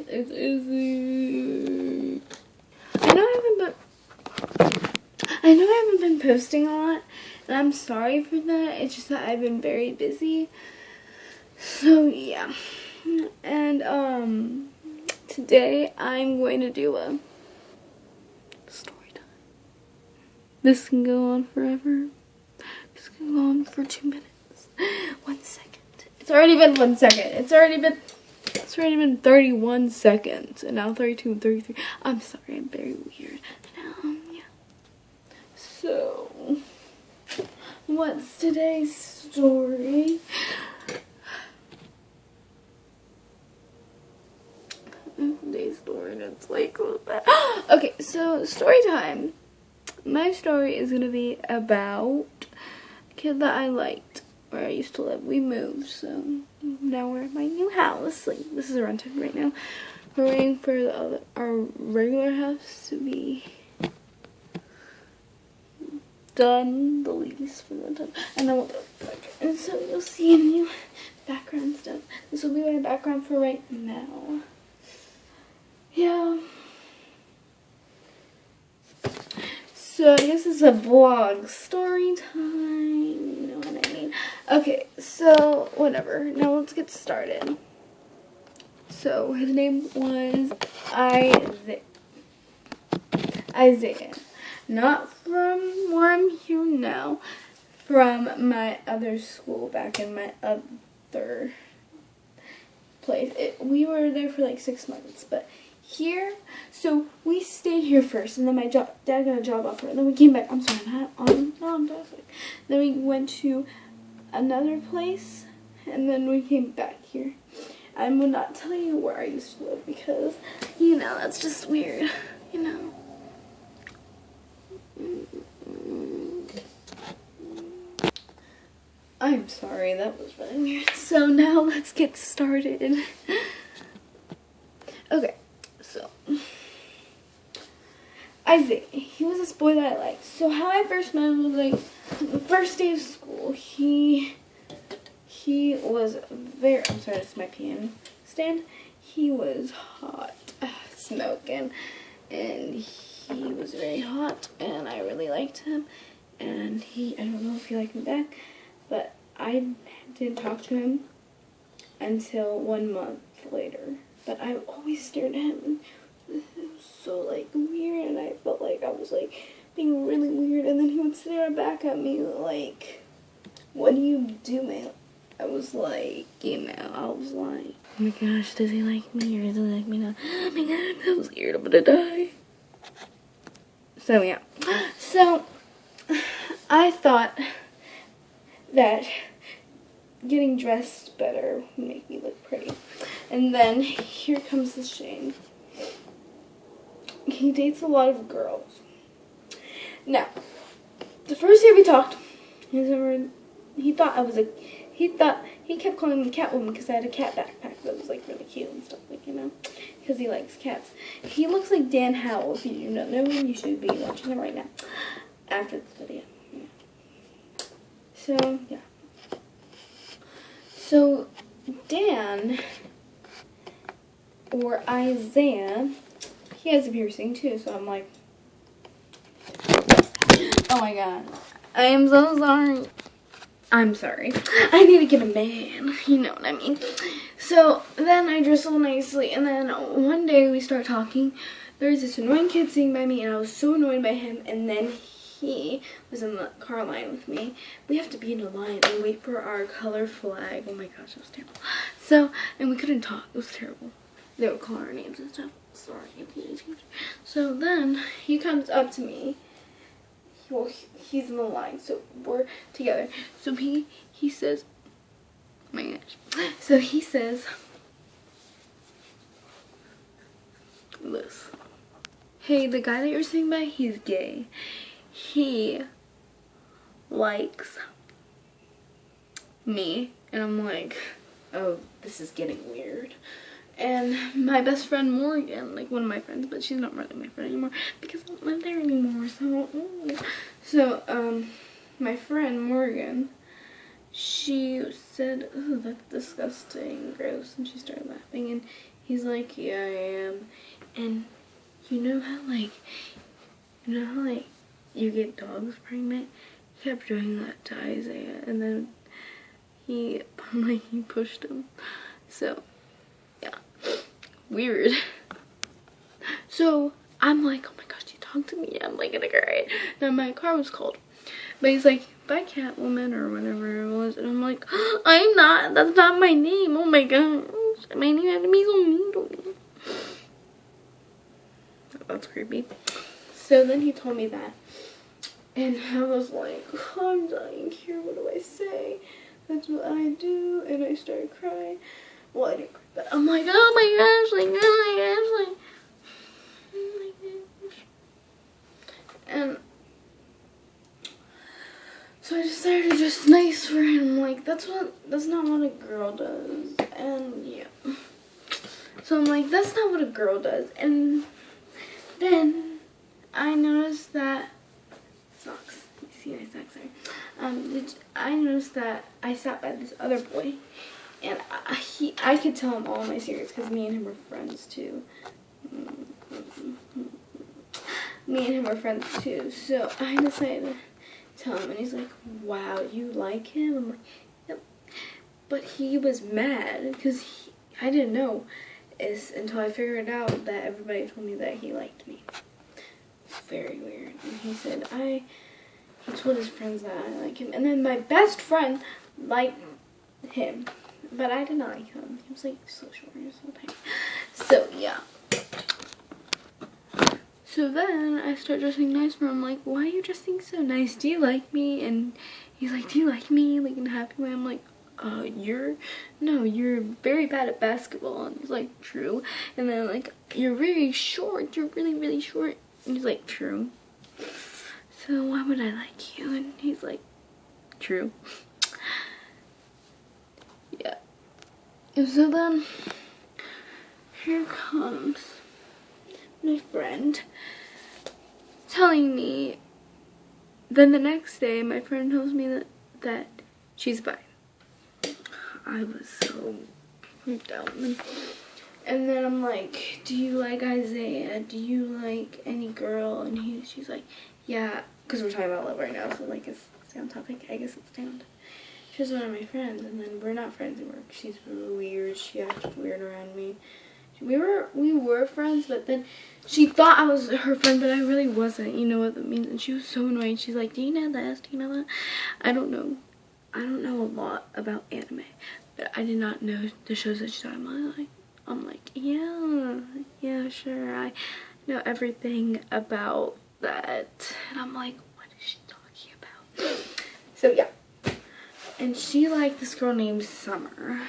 It's Izzy. I know I haven't been posting a lot, and I'm sorry for that. It's just that I've been very busy. So yeah. And today I'm going to do a story time. This can go on forever. This can go on for 2 minutes. 1 second. It's already been 1 second. It's already been 31 seconds. And now 32 and 33. I'm sorry, I'm very weird. Yeah. So, what's today's story? Today's story, that's like, okay, so story time. My story is gonna be about a kid that I liked, where I used to live. We moved, so now we're at my new house. Like, this is rented right now. We're waiting for our regular house to be done, the lease for the time, and then we'll go back. And so you'll see a new background stuff. This will be my background for right now. Yeah. So I guess it's a vlog story time. You know what I mean? Okay, so whatever. Now let's get started. So his name was Isaiah. Not from where I'm here now. From my other school back in my other place. We were there for like 6 months, but here, so we stayed here first, and then my dad got a job offer, and then we came back. I'm sorry, I'm topic. Then we went to another place, and then we came back here. I will not tell you where I used to live because, you know, that's just weird, you know. I'm sorry, that was really weird. So now let's get started. Okay, so Isaiah, he was this boy that I liked. So how I first met him was like the first day of school. He was very, I'm sorry, this is my piano stand. He was hot, smoking, and he was very hot, and I really liked him. And I don't know if he liked me back, but I didn't talk to him until 1 month later. But I always stared at him, and it was so like weird, and I felt like I was like being really weird. And then he would stare back at me like, "What are you doing?" I was like, oh my gosh, does he like me or does he like me not? Oh my god, that was weird. I'm gonna die. So yeah, so I thought that getting dressed better would make me look pretty. And then here comes the shame. He dates a lot of girls. Now, the first year we talked, he kept calling me Catwoman because I had a cat backpack that was like really cute and stuff, like, you know, because he likes cats. He looks like Dan Howell. If you do not know him, you should be watching him right now after this video. Yeah. So yeah. So Dan, or Isaiah, he has a piercing too, so I'm like, oh my god, I am so sorry. I'm sorry. I need to get a man, you know what I mean. So then I dress all nicely, and then one day we start talking. There's this annoying kid sitting by me, and I was so annoyed by him, and then he was in the car line with me. We have to be in a line and wait for our color flag. Oh my gosh, it was terrible. So, and we couldn't talk. It was terrible. They would call our names and stuff. Sorry. So then he comes up to me. Well, he's in the line, so we're together. So he says, oh my gosh. So he says this. Hey, the guy that you're sitting by, he's gay. He likes me. And I'm like, oh, this is getting weird. And my best friend Morgan, like one of my friends, but she's not really my friend anymore because I don't live there anymore. So my friend Morgan, she said, "Oh, that's disgusting, gross," and she started laughing. And He's like, yeah, I am. And you know how like you get dogs pregnant? He kept doing that to Isaiah, and then he pushed him. So yeah, weird. So I'm like, oh my gosh, you talked to me. I'm like gonna cry. Now my car was cold, but he's like, by Catwoman or whatever it was, and I'm like, I'm not. That's not my name. Oh my gosh, my name had to be so mean to me. That's creepy. So then he told me that, and I was like, oh, I'm dying here. What do I say? That's what I do, and I started crying. Well, I didn't cry, but I'm like, oh my gosh, like, oh my gosh, like, oh my gosh. And so I decided to just nice for him. Like, that's not what a girl does. And yeah. So I'm like, that's not what a girl does. And then I noticed that socks. You see my socks there. I noticed that I sat by this other boy, and I could tell him all my secrets because me and him were friends too. Me and him were friends too. So I decided to tell him, and he's like, wow, you like him? I'm like, yep. But he was mad because I didn't know until I figured out that everybody told me that he liked me. It's very weird. And he said he told his friends that I like him, and then my best friend liked him, but I did not like him. He was like so short and so tiny. So yeah. So then I start dressing nice for him. Like, why are you dressing so nice? Do you like me? And he's like, do you like me? Like in a happy way. I'm like, you're very bad at basketball. And he's like, true. And then like, you're very short. You're really, really short. And he's like, true. So why would I like you? And he's like, true. Yeah. And so then here comes my friend telling me. Then the next day my friend tells me that she's bi. I was so freaked out. And then I'm like, do you like Isaiah? Do you like any girl? And she's like, yeah, because we're talking about love right now, so like it's down topic. I guess it's down. She's one of my friends, and then we're not friends anymore. She's really weird. She acted weird around me. We were friends, but then she thought I was her friend, but I really wasn't. You know what that means? And she was so annoying. She's like, do you know this? Do you know that? I don't know a lot about anime, but I did not know the shows that she's talking about. I'm like, yeah, sure. I know everything about that. And I'm like, what is she talking about? So yeah. And she liked this girl named Summer.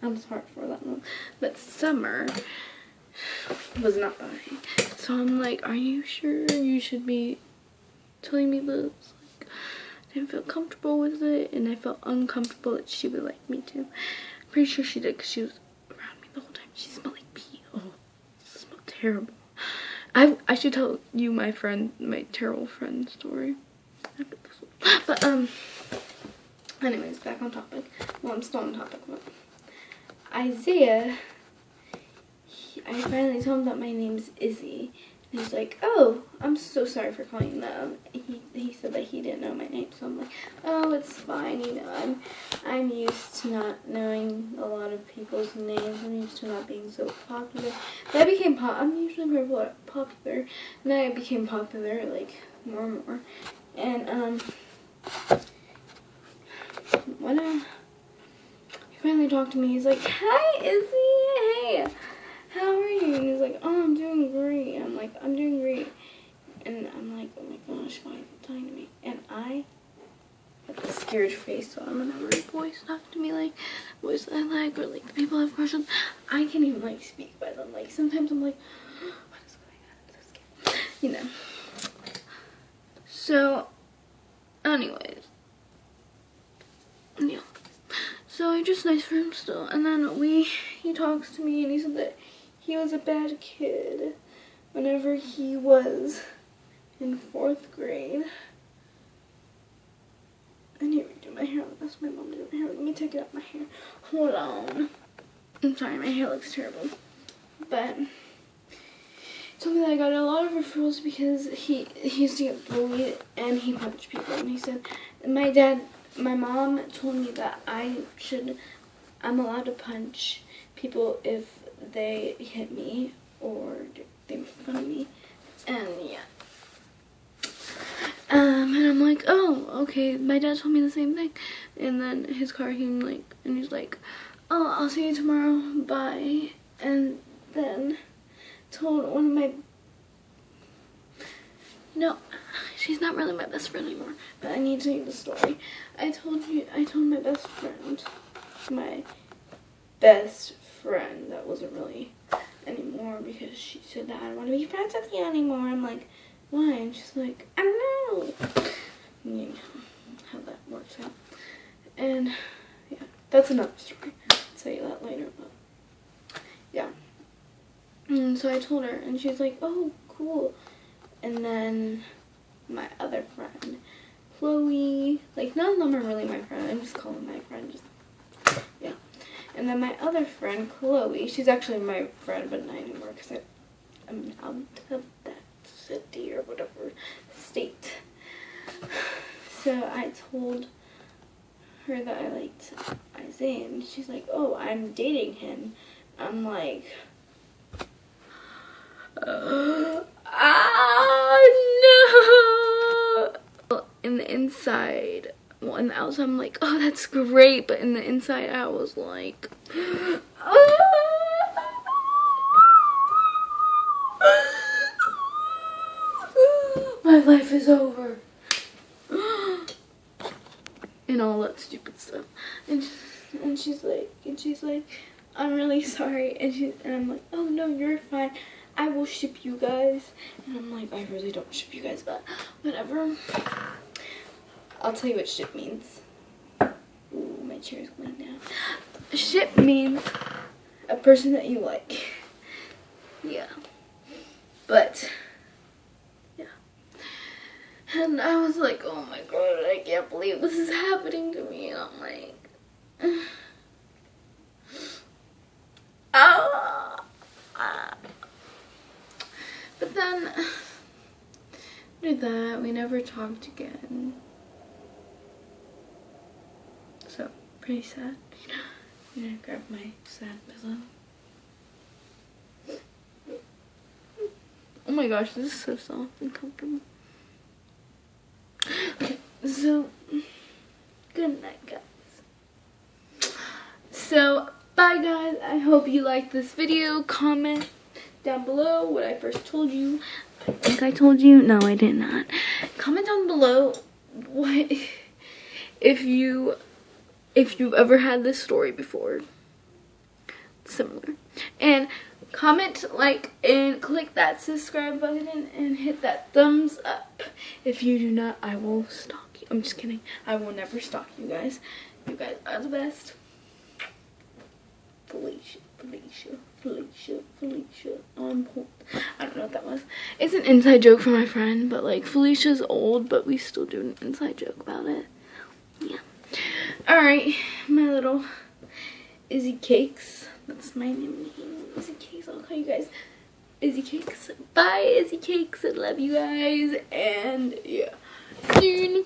I'm sorry for that one. But Summer was not bi. So I'm like, are you sure you should be telling me this? Like, I didn't feel comfortable with it, and I felt uncomfortable that she would like me too. I'm pretty sure she did because she was around me the whole time. She smelled like pee. Oh, it smelled terrible. I should tell you my terrible friend story after this one. But anyways, back on topic. Well, I'm still on topic, but Isaiah, I finally told him that my name's Izzy. And he's like, oh, I'm so sorry for calling you that. He said that he didn't know my name, so I'm like, oh, it's fine, you know, I'm used to not knowing a lot of people's names. I'm used to not being so popular. But I became I'm usually very popular, and then I became popular, like, more and more. And, when he finally talked to me, he's like, hi, Izzy, hey. How are you? And he's like, oh, I'm doing great. I'm like, I'm doing great. And I'm like, oh my gosh, why are you talking to me? And I have a scared face, so whenever boys talk to me, like, boys that I like, or like the people I have questions, I can't even like speak by them. Like, sometimes I'm like, what is going on? I'm so scared. You know. So, anyways. Yeah. So I just nice for him still. And then he talks to me, and he said that he was a bad kid whenever he was in 4th grade. I need to redo my hair. That's my mom doing my hair. Let me take it out my hair. Hold on. I'm sorry, my hair looks terrible. But he told me that I got a lot of referrals because he used to get bullied and he punched people. And he said, my mom told me that I'm allowed to punch people if they hit me or they make fun of me. And yeah. And I'm like, oh, okay. My dad told me the same thing. And then his car came, like, and he's like, oh, I'll see you tomorrow. Bye. And then told one of my, no, she's not really my best friend anymore. But I need to tell you the story. I told my best friend that wasn't really anymore because she said that I don't want to be friends with you anymore. I'm like, why? And she's like, I don't know. You know how that works out. And yeah, that's another story. I'll tell you that later. But yeah. And so I told her, and she's like, oh, cool. And then my other friend, Chloe, like none of them are really my friend. I'm just calling my friend. Just yeah. And then my other friend, Chloe, she's actually my friend, but not anymore because I'm out of that city or whatever state. So I told her that I liked Isaiah, and she's like, oh, I'm dating him. I'm like, oh no. In the inside, well, in the outside, I'm like, oh, that's great, but in the inside, I was like, my life is over. And all that stupid stuff. And she's like, I'm really sorry. And I'm like, oh no, you're fine. I will ship you guys. And I'm like, I really don't ship you guys, but whatever. I'll tell you what ship means. Ooh, my chair's going down. Ship means a person that you like. Yeah. But and I was like, oh my god, I can't believe this is happening to me. And I'm like, But then, after that, we never talked again. So, pretty sad. I'm gonna grab my sad pillow. Oh my gosh, this is so soft and comfortable. Okay, so, good night, guys. So, bye, guys. I hope you liked this video. Comment down below what I first told you. I think I told you. No, I did not. Comment down below what if you've ever had this story before. Similar. And comment, like, and click that subscribe button and hit that thumbs up. If you do not, I will stalk you. I'm just kidding. I will never stalk you guys. You guys are the best. Felicia. On point. I don't know what that was. It's an inside joke for my friend, but like Felicia's old, but we still do an inside joke about it. Yeah. Alright, my little Izzy Cakes. That's my name. Izzy Cakes. I'll call you guys Izzy Cakes. Bye, Izzy Cakes. I love you guys. And yeah. Soon.